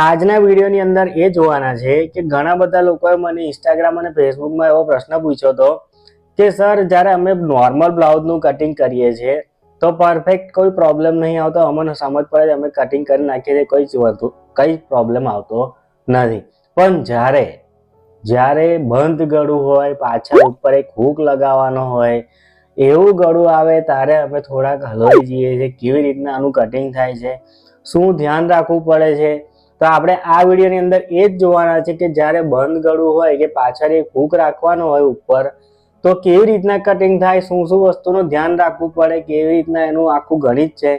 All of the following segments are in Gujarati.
આજના વિડીયોની અંદર એ જોવાના છે કે ઘણા બધા લોકોએ મને ઇન્સ્ટાગ્રામ અને ફેસબુકમાં એવો પ્રશ્ન પૂછ્યો હતો કે સર જ્યારે અમે નોર્મલ બ્લાઉઝનું કટિંગ કરીએ છીએ તો પરફેક્ટ કોઈ પ્રોબ્લેમ નહીં આવતો, અમને સમજ પડે છે અમે કટિંગ કરી નાખીએ છીએ, કઈ પ્રોબ્લેમ આવતો નથી. પણ જ્યારે બંધ ગળું હોય, પાછળ ઉપર એક હૂક લગાવવાનો હોય, એવું ગળું આવે ત્યારે અમે થોડાક હલવાઈ જઈએ છીએ. કેવી રીતના આનું કટિંગ થાય છે, શું ધ્યાન રાખવું પડે છે, તો આપણે આ વિડીયોની અંદર એ જ જોવાના છે કે જ્યારે બંધ ગળું હોય કે પાછળ એક હૂક રાખવાનો હોય ઉપર, તો કેવી રીતના કટિંગ થાય, શું શું વસ્તુનું ધ્યાન રાખવું પડે, કેવી રીતના એનું આખું ગણિત છે.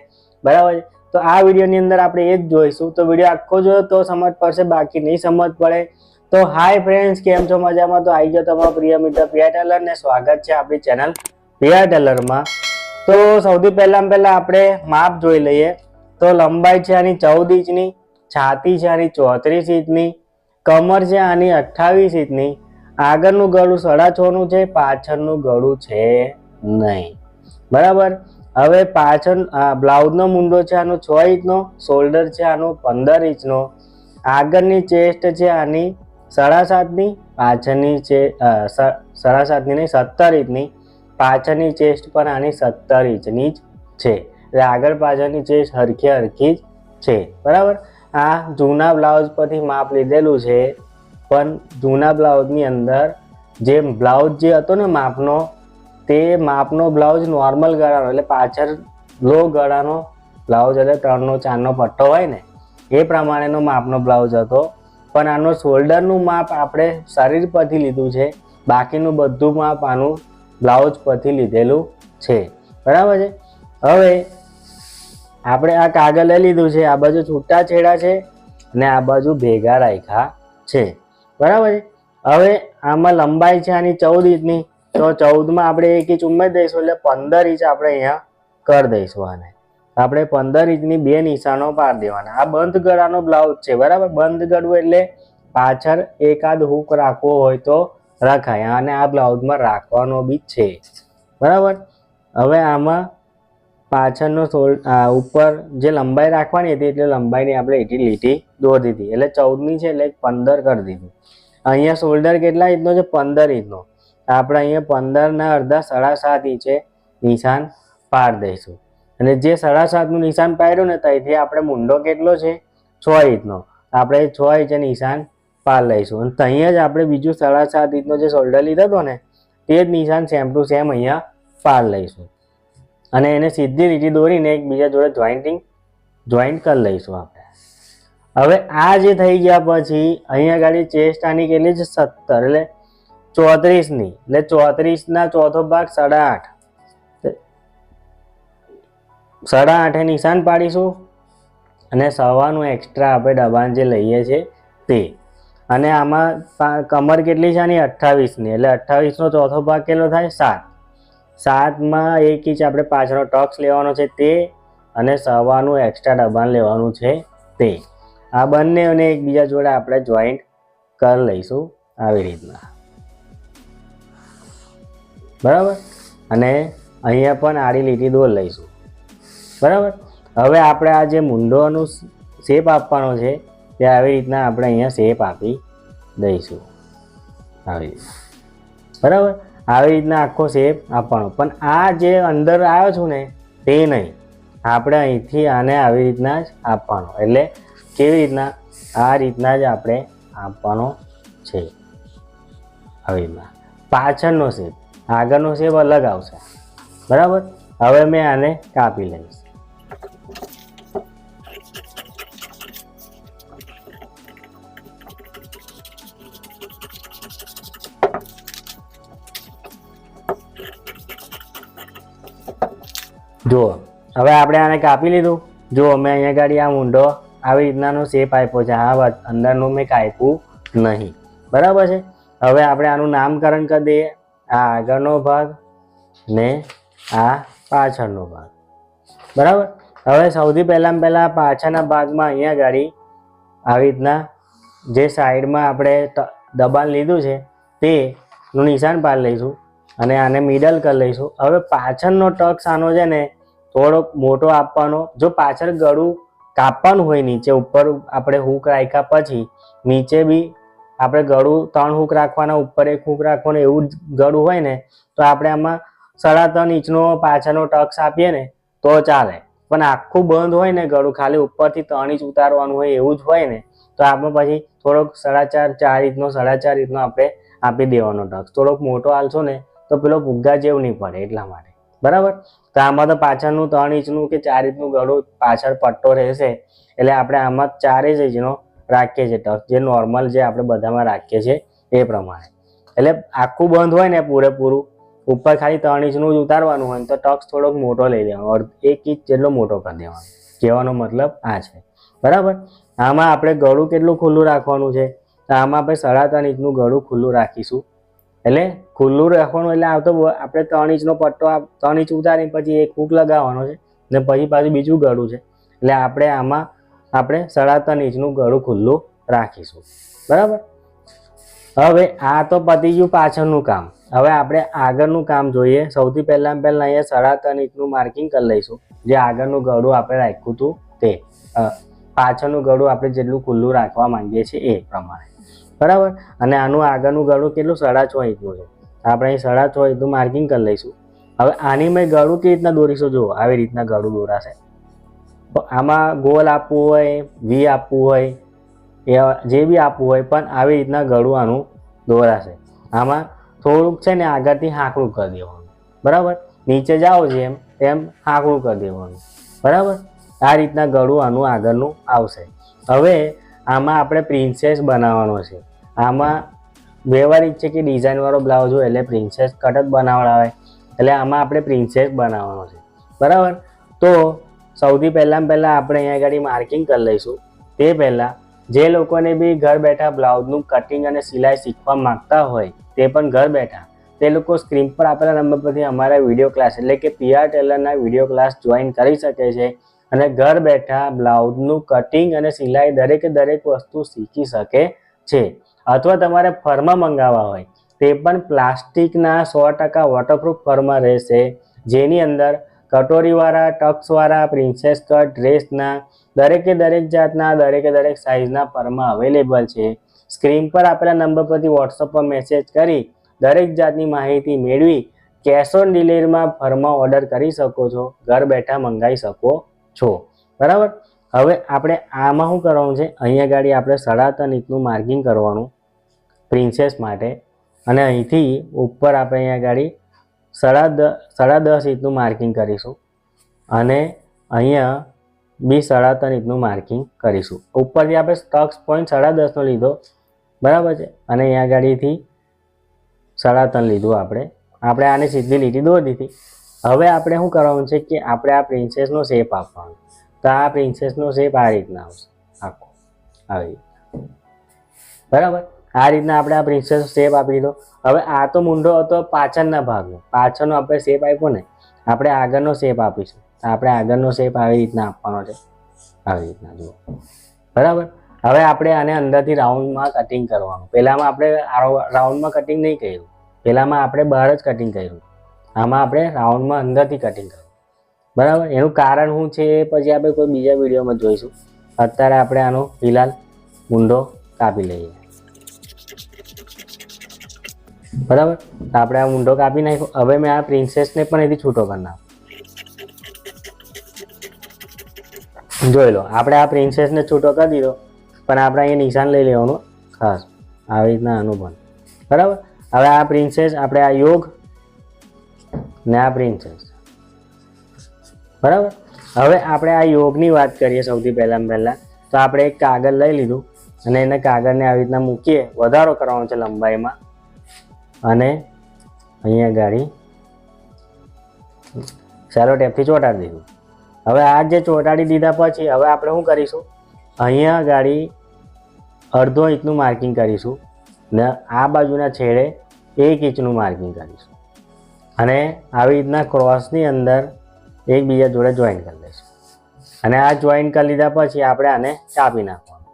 બરાબર. તો આ વિડીયોની અંદર આપણે એ જ જોઈશું. તો વિડીયો આખો જોયો તો સમજ પડશે, બાકી નહીં સમજ પડે તો હાય ફ્રેન્ડ્સ, કેમ છો? મજામાં? તો આવી ગયો તમારો પ્રિય મિત્ર પ્રિયા ટેલર ને સ્વાગત છે આપણી ચેનલ પ્રિયા ટેલરમાં. તો સૌથી પહેલા આપણે માપ જોઈ લઈએ. તો લંબાઈ છે આની 14 ઇંચની, છાતી છે આની 34 ઇંચની, કમર છે આની 28 ઇંચની, આગળનું ગળું 6.5 છે, પાછળનું ગળું છે નહીં. બરાબર. હવે પાછળ બ્લાઉઝનો મૂંડો છે આનો 6 ઇંચનો, શોલ્ડર છે આનો 15 ઇંચનો, આગળની ચેસ્ટ છે આની 7.5ની, પાછળની છે 7.5ની નહીં 17 ઇંચની, પાછળની ચેસ્ટ પણ આની 17 ઇંચની જ છે. એટલે આગળ પાછળની ચેસ્ટ હરખી જ છે. બરાબર. આ જૂના બ્લાઉઝ પરથી માપ લીધેલું છે, પણ જૂના બ્લાઉઝની અંદર જે બ્લાઉઝ જે હતો ને માપનો, તે માપનો બ્લાઉઝ નોર્મલ ગળાનો, એટલે પાછળ લો ગળાનો બ્લાઉઝ, એટલે 3નો 4નો પટ્ટો હોય ને એ પ્રમાણેનો માપનો બ્લાઉઝ હતો. પણ આનો શોલ્ડરનું માપ આપણે શરીર પરથી લીધું છે, બાકીનું બધું માપ આનું બ્લાઉઝ પરથી લીધેલું છે. બરાબર છે. હવે આપણે આ કાગળ લઈ લીધું છે, આ બાજુ છૂટા છેડા છે અને આ બાજુ ભેગા રાખ્યા છે. બરાબર છે. હવે આમાં લંબાઈ છે આની 14 ઇંચની, તો 14માં આપણે 1 ઇંચ ઉમેરી દઈશું, એટલે 15 ઇંચ આપણે અહીંયા કરી દઈશું. આને આપણે 15 ઇંચની 2 નિશાનો પાડી દેવાના. આ બંધ ગળાનો બ્લાઉઝ છે. બરાબર. બંધ ગળું એટલે પાછળ એકાદ હૂક રાખવો હોય તો રખાય, અને આ બ્લાઉઝમાં રાખવાનો બી છે. બરાબર. હવે આમાં પાછળનો ઉપર જે લંબાઈ રાખવાની હતી એટલે લંબાઈની આપણે એટલી લીટી દોરી દીધી, એટલે 14ની છે એટલે 15 કરી દીધું. અહીંયા શોલ્ડર કેટલા ઇંચનો છે? 15 ઇંચનો. આપણે અહીંયા 15ના અડધા 7.5 ઇંચે નિશાન પાડી દઈશું. અને જે 7.5નું નિશાન પાડ્યું ને ત્યાંથી આપણે મૂંડો કેટલો છે? 6 ઇંચનો. આપણે 6 ઇંચે નિશાન પાડી લઈશું. અને ત્યાં જ આપણે બીજું 7.5 ઇંચનો જે શોલ્ડર લીધો હતો ને તે જ નિશાન સેમ ટુ સેમ અહીંયા પાડી લઈશું. અને એને સીધી લીટી દોરીને એકબીજા જોડે જોઈન્ટ કરી લઈશું આપણે. હવે આ જે થઈ ગયા પછી અહીંયા ગાડી ચેસ્ટ આની કેટલી છે? 17, એટલે 34ની, એટલે 34ના ચોથો ભાગ 8.5 નિશાન પાડીશું. અને સવાનું એક્સ્ટ્રા આપણે દબાણ જે લઈએ છીએ તે. અને આમાં કમર કેટલી છે આની? 28ની, એટલે 28નો ચોથો ભાગ કેટલો થાય? 7માં 1 ઇંચ આપણે પાછળનો ટક્સ લેવાનો છે તે, અને સવાનું એક્સ્ટ્રા દબાણ લેવાનું છે તે. આ બંનેને એકબીજા જોડે આપણે જોઈન્ટ કરી લઈશું આવી રીતના. બરાબર. અને અહીંયા પણ આડી લીટી દોર લઈશું. બરાબર. હવે આપણે આ જે મૂંડોનું શેપ આપવાનો છે તે આવી રીતના આપણે અહીંયા શેપ આપી દઈશું આવી રીતના. બરાબર. આવી રીતના આખો શેપ આપવાનો. પણ આ જે અંદર આવ્યો છું ને તે નહીં, આપણે અહીંથી આને આવી રીતના જ આપવાનો. એટલે કેવી રીતના? આ રીતના જ આપણે આપવાનો છે આવી રીતના. પાછળનો શેપ, આગળનો શેપ અલગ આવશે. બરાબર. હવે મેં આને કાપી લઈશ. જુઓ, હવે આપણે આને કાપી લીધું. જુઓ, મેં અહીંયા ગાડી આ મૂંડો આવી રીતનાનો શેપ આપ્યો છે. આ અંદરનું મેં કાપ્યું નહીં. બરાબર છે. હવે આપણે આનું નામકરણ કરી દઈએ. આ આગળનો ભાગ ને આ પાછળનો ભાગ. બરાબર. હવે સૌથી પહેલાં પાછળના ભાગમાં અહીંયા ગાડી આવી રીતના જે સાઈડમાં આપણે દબાણ લીધું છે તેનું નિશાન પાડી લઈશું અને આને મિડલ કરી લઈશું. હવે પાછળનો ટક્સ આનો છે ને થોડોક મોટો આપવાનો. જો પાછળ ગળું કાપવાનું હોય નીચે ઉપર આપણે હૂક રાખ્યા પછી નીચે બી આપણે ગળું 3 હૂક રાખવાના, ઉપર 1 હૂક રાખવાનું, એવું જ ગળું હોય ને તો આપણે આમાં 3.5 ઇંચનો પાછળનો ટક્સ આપીએ ને તો ચાલે. પણ આખું બંધ હોય ને ગળું, ખાલી ઉપરથી 3 ઇંચ ઉતારવાનું હોય એવું જ હોય ને તો આપણે પછી થોડોક 4.5 ઇંચનો 4.5 ઇંચનો આપણે આપી દેવાનો ટક્સ. થોડોક મોટો આલશો ને તો પેલો ફુગ્ગા જેવું નહીં પડે એટલા માટે, બરાબર. તો આમાં તો પાછળનું 3 ઇંચનું કે 4 ઇંચનું ગળું પાછળ પટ્ટો રહેશે એટલે આપણે આમાં 4 ઇંચનો રાખીએ છીએ ટક્સ, જે નોર્મલ જે આપણે બધામાં રાખીએ છીએ એ પ્રમાણે. એટલે આખું બંધ હોય ને પૂરેપૂરું, ઉપર ખાલી 3 ઇંચનું જ ઉતારવાનું હોય તો ટક્સ થોડોક મોટો લઈ લેવાનો, 1 ઇંચ જેટલો મોટો કરી દેવાનો. કહેવાનો મતલબ આ છે, બરાબર. આમાં આપણે ગળું કેટલું ખુલ્લું રાખવાનું છે તો આમાં આપણે 3.5 ઇંચનું ગળું ખુલ્લું રાખીશું. એટલે ખુલ્લું રાખવાનું એટલે આવતો આપણે 3 ઇંચનો પટ્ટો 3 ઇંચ ઉતારી પછી 1 હૂક લગાવવાનો છે ને પછી પાછું બીજું ગળું છે એટલે આપણે આમાં આપણે 3.5 ઇંચનું ગળું ખુલ્લું રાખીશું, બરાબર. હવે આ તો પતી ગયું પાછળનું કામ. હવે આપણે આગળનું કામ જોઈએ. સૌથી પહેલા અહીંયા 3.5 ઇંચનું માર્કિંગ કરી લઈશું, જે આગળનું ગળું આપણે રાખ્યું હતું તે. પાછળનું ગળું આપણે જેટલું ખુલ્લું રાખવા માંગીએ છીએ એ પ્રમાણે, બરાબર. અને આનું આગળનું ગળું કેટલું 6.5 ઇંચનું છે, આપણે અહીં 6.5 ઇંચનું માર્કિંગ કરી લઈશું. હવે આની મેં ગળું કેવી રીતના દોરીશું, જુઓ આવી રીતના ગળું દોરાશે. આમાં ગોલ આપવું હોય, વી આપવું હોય, જે બી આપવું હોય પણ આવી રીતના ગળું આનું દોરાશે. આમાં થોડુંક છે ને આગળથી હાંકડું કરી દેવાનું, બરાબર. નીચે જાઓ જેમ તેમ હાંકડું કરી દેવાનું, બરાબર. આ રીતના ગળું આનું આગળનું આવશે. હવે આમાં આપણે પ્રિન્સેસ બનાવવાનો છે. આમાં વ્યવહારિક છે કે ડિઝાઇનવાળો બ્લાઉઝ હોય એટલે પ્રિન્સેસ કટ જ બનાવડાવે, એટલે આમાં આપણે પ્રિન્સેસ બનાવવાનો છે, બરાબર. તો સૌથી પહેલાં આપણે અહીંયા આગળ માર્કિંગ કરી લઈશું. તે પહેલાં જે લોકોને બી ઘર બેઠા બ્લાઉઝનું કટિંગ અને સિલાઈ શીખવા માંગતા હોય તે પણ ઘર બેઠા તે લોકો સ્ક્રીન પર આપેલા નંબર પરથી અમારા વિડીયો ક્લાસ એટલે કે PR ટેલરના વિડીયો ક્લાસ જોઈન કરી શકે છે અને ઘર બેઠા બ્લાઉઝનું કટિંગ અને સિલાઈ દરેકે દરેક વસ્તુ શીખી શકે છે. અથવા તમારે ફરમાં મંગાવવા હોય તે પણ પ્લાસ્ટિકના 100% વોટરપ્રૂફ ફરમાં રહેશે, જેની અંદર કટોરીવાળા, ટક્સવાળા, પ્રિન્સેસ કટ, ડ્રેસના દરેકે દરેક જાતના દરેકે દરેક સાઇઝના ફરમાં અવેલેબલ છે. સ્ક્રીન પર આપેલા નંબર પરથી વોટ્સઅપ પર મેસેજ કરી દરેક જાતની માહિતી મેળવી કેશ ઓન ડિલિવરીમાં ફરમાં ઓર્ડર કરી શકો છો, ઘર બેઠા મંગાવી શકો છો, બરાબર. હવે આપણે આમાં શું કરવાનું છે, અહીંયા ગાડી આપણે 3.5 ઇંચનું માર્કિંગ કરવાનું પ્રિન્સેસ માટે અને અહીંથી ઉપર આપણે અહીંયા ગાડી 10.5 ઇંચનું માર્કિંગ કરીશું અને અહીંયા બી 3.5 ઇંચનું માર્કિંગ કરીશું. ઉપરથી આપણે ટક્સ પોઈન્ટ 10.5નો લીધો, બરાબર છે, અને અહીંયા ગાડીથી 3.5 લીધું આપણે આને સીધી લીટી દોરી દીધી. હવે આપણે શું કરવાનું છે કે આપણે આ પ્રિન્સેસનો શેપ આપવાનો. તો આ પ્રિન્સેસનો શેપ આ રીતના આવશે, આખો આવી રીતના, બરાબર. આ રીતના આપણે આ પ્રિન્સેસ શેપ આપી દીધો. હવે આ તો મુંડો હતો પાછળના ભાગનો, પાછળનો આપણે શેપ આપ્યો ને, આપણે આગળનો શેપ આપીશું. આપણે આગળનો શેપ આવી રીતના આપવાનો છે, આવી રીતના જુઓ, બરાબર. હવે આપણે આને અંદરથી રાઉન્ડમાં કટિંગ કરવાનું. પહેલામાં આપણે રાઉન્ડમાં કટિંગ નહીં કર્યું, પહેલામાં આપણે બહાર જ કટિંગ કર્યું. આમાં આપણે રાઉન્ડમાં અંદરથી કટિંગ કર્યું, બરાબર. એનું કારણ શું છે એ પછી આપણે કોઈ બીજા વિડીયોમાં જોઈશું. અત્યારે આપણે આનો ફિલહાલ મુંડો કાપી લઈએ, બરાબર. આપણે આ મુંડો કાપી નાખ્યો. હવે મેં આ પ્રિન્સેસને પણ એથી છૂટો કરી નાખ્યો. જોઈ લો, આપણે આ પ્રિન્સેસને છૂટો કરી દીધો, પણ આપણે અહીંયા નિશાન લઈ લેવાનું ખાસ, આવી રીતના આનું પણ, બરાબર. હવે આ પ્રિન્સેસ આપણે આ યોગ ને આ પ્રિન્સેસ, બરાબર. હવે આપણે આ યોગની વાત કરીએ. સૌથી પહેલાં તો આપણે એક કાગળ લઈ લીધું અને એને કાગળને આવી રીતના મૂકીએ. વધારો કરવાનો છે લંબાઈમાં અને અહીંયા ગાડી સેલો ટેપથી ચોંટાડી દીધું. હવે આ જે ચોંટાડી દીધા પછી હવે આપણે શું કરીશું, અહીંયા ગાડી 1/2 ઇંચનું માર્કિંગ કરીશું ને આ બાજુના છેડે 1 ઇંચનું માર્કિંગ કરીશું અને આવી રીતના ક્રોસની અંદર એકબીજા જોડે જોઈન કરી દઈશું. અને આ જોઈન કરી લીધા પછી આપણે આને કાપી નાખવાનું.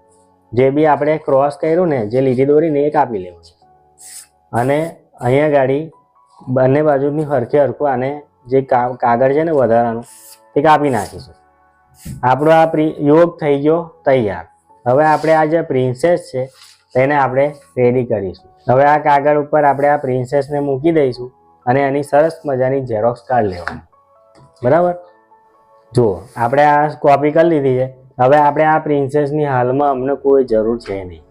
જે બી આપણે ક્રોસ કર્યું ને, જે લીટી દોરીને એ કાપી લેવાનું અને અહીંયા ગાડી બંને બાજુની હરખે હરખું આને જે કાગળ છે ને વધારાનું એ કાપી નાખીશું. આપણો આ યોગ થઈ ગયો તૈયાર. હવે આપણે આ જે પ્રિન્સેસ છે તેને આપણે રેડી કરીશું. હવે આ કાગળ ઉપર આપણે આ પ્રિન્સેસને મૂકી દઈશું અને એની સરસ મજાની ઝેરોક્સ કાઢી લેવાની. બરાબર, જુઓ આપણે આ કોપી કરી લીધી છે. હવે આપણે આ પ્રિન્સેસની હાલમાં અમને કોઈ જરૂર છે નહીં.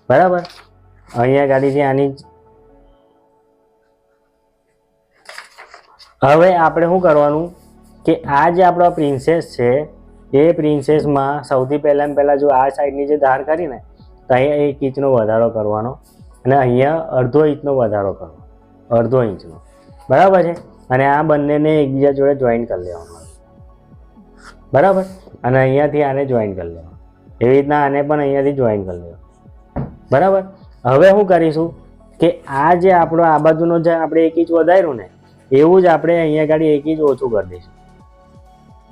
બરાબર, અહીંયા ગાડીથી આની હવે આપણે શું કરવાનું કે આ જે આપણો પ્રિન્સેસ છે એ પ્રિન્સેસમાં સૌથી પહેલાં જો આ સાઈડની જે ધાર કરીને તો અહીંયા 1 ઇંચનો વધારો કરવાનો અને અહીંયા અડધો ઇંચનો વધારો કરવાનો, અડધો ઇંચનો. બરાબર છે, અને આ બંનેને એકબીજા જોડે જોઈન કરી લેવાનું. બરાબર, અને અહીંયાથી આને જોઈન કરી લેવાનું. એવી રીતના આને પણ અહીંયાથી જોઈન કરી લેવાનું. બરાબર, હવે શું કરીશું કે આ જે આપણો આ બાજુનો જે આપણે 1 ઇંચ વધાર્યું ને એવું જ આપણે અહીંયા ગાડી 1 ઇંચ ઓછું કરી દઈશું.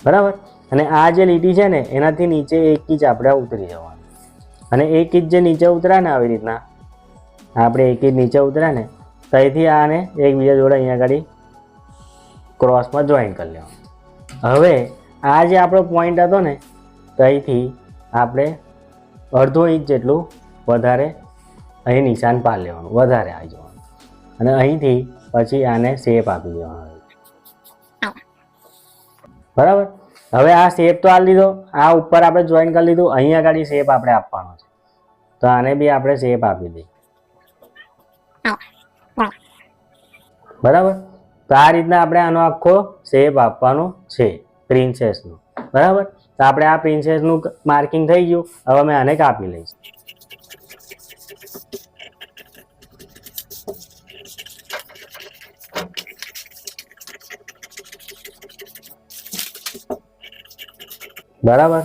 બરાબર, અને આ જે લીટી છે ને એનાથી નીચે 1 ઇંચ આપણે ઉતરી જવાનું. અને 1 ઇંચ જે નીચે ઉતર્યા ને આવી રીતના આપણે 1 ઇંચ નીચે ઉતર્યા ને તો અહીંથી આને એકબીજા જોડે અહીંયા ગાડી ક્રોસમાં જોઈન કરી લેવાનું. હવે આ જે આપણો પોઈન્ટ હતો ને તો અહીંથી આપણે અડધો ઇંચ જેટલું વધારે અહીં નિશાન પાડી લેવાનું, વધારે આવી જવાનું અને અહીંથી પછી આને શેપ આપી દેવાનો. બરાબર, હવે આ શેપ તો આપી દીધો, આ ઉપર આપણે જોઈન કરી લીધું, અહીંયા આગળ શેપ આપણે આપવાનો છે તો આને બી આપણે શેપ આપી દઈએ. બરાબર, તો આ રીતના આપણે આનો આખો શેપ આપવાનો છે પ્રિન્સેસનો. બરાબર, તો આપણે આ પ્રિન્સેસનું માર્કિંગ થઈ ગયું. હવે મેં આને કાપી લઈશ. બરાબર,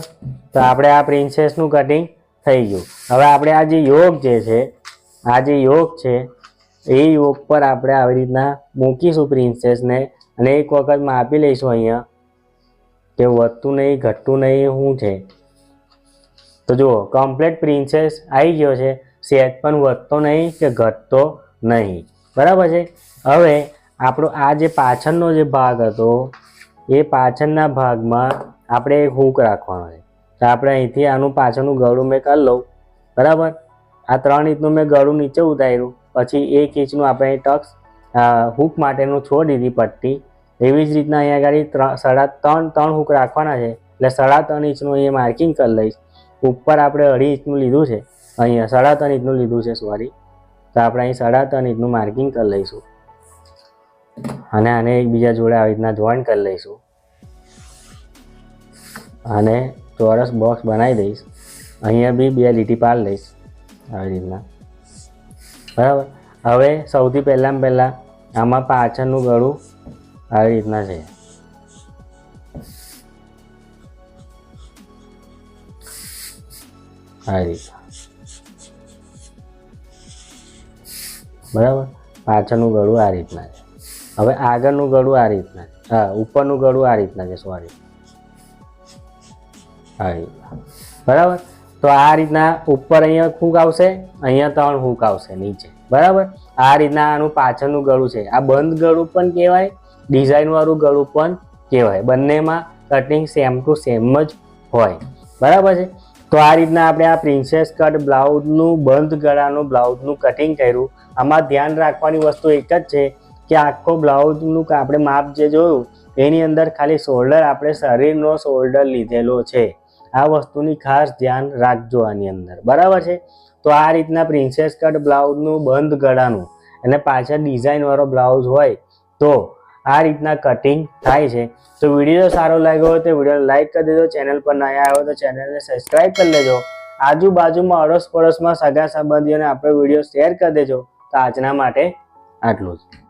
તો આપણે આ પ્રિન્સેસનું કટિંગ થઈ ગયું. હવે આપણે આ જે યોગ જે છે, આ જે યોગ છે એ યોગ પર આપણે આવી રીતના મૂકીશું પ્રિન્સેસને અને એક વખત માપી લઈશું અહીંયા કે વધતું નહીં ઘટતું નહીં શું છે. તો જુઓ કમ્પ્લીટ પ્રિન્સેસ આવી ગયો છે, સહેજ પણ વધતો નહીં કે ઘટતો નહીં. બરાબર છે. હવે આપણો આ જે પાછળનો જે ભાગ હતો એ પાછળના ભાગમાં આપણે એક હૂક રાખવાનો છે. તો આપણે અહીંથી આનું પાછળનું ગળું મેં કરી લઉં. બરાબર, આ 3 ઇંચનું મેં ગળું નીચે ઉતાર્યું, પછી 1 ઇંચનું આપણે ટક્સ હૂક માટેનું છોડી દીધી પટ્ટી. એવી જ રીતના અહીંયા આગળ 3 હૂક રાખવાના છે એટલે 3.5 ઇંચનું અહીંયા માર્કિંગ કરી લઈશ. ઉપર આપણે 2.5 ઇંચનું લીધું છે, અહીંયા 3.5 ઇંચનું લીધું છે સોરી, તો આપણે અહીં 3.5 ઇંચનું માર્કિંગ કરી લઈશું અને આને એકબીજા જોડે આવી રીતના જોઈન કરી લઈશું અને ચોરસ બોક્સ બનાવી દઈશ. અહીંયા બી 2 લીટી પાડી લઈશ આવી રીતના. બરાબર, હવે સૌથી પહેલાં આમાં પાછળનું ગળું આવી રીતના છે. આવી રીતના. બરાબર, પાછળનું ગળું આ રીતના છે. હવે આગળનું ગળું આ રીતના છે, હા ઉપરનું ગળું આ રીતના છે સોરી. આવી રીતના. બરાબર, તો આ રીતના ઉપર અહીંયા હૂક આવશે, અહીંયા 3 હૂક આવશે નીચે. બરાબર, આ રીતના આનું પાછળનું ગળું છે. આ બંધ ગળું પણ કહેવાય, ડિઝાઇનવાળું ગળું પણ કહેવાય. બંનેમાં કટિંગ સેમ ટુ સેમ જ હોય. બરાબર છે. તો આ રીતના આપણે આ પ્રિન્સેસ કટ બ્લાઉઝનું બંધ ગળાનું બ્લાઉઝનું કટિંગ કર્યું. આમાં ધ્યાન રાખવાની વસ્તુ એક જ છે કે આખો બ્લાઉઝનું આપણે માપ જે જોયું એની અંદર ખાલી શોલ્ડર આપણે શરીરનો શોલ્ડર લીધેલો છે. આ વસ્તુની ખાસ ધ્યાન રાખજો આની અંદર. બરાબર છે. તો આ રીતના પ્રિન્સેસ કટ બ્લાઉઝનું બંધ ગળાનું અને પાછળ ડિઝાઇનવાળો બ્લાઉઝ હોય તો આ રીતના કટિંગ થાય છે. તો વિડીયો સારો લાગ્યો હોય તો વિડીયોને લાઇક કરી દેજો. ચેનલ પર નયા આવ્યો હોય તો ચેનલને સબસ્ક્રાઈબ કરી લેજો. આજુબાજુમાં અડોસ પડોશમાં સગા સંબંધીઓને આપણો વિડીયો શેર કરી દેજો. તો આજના માટે આટલું જ.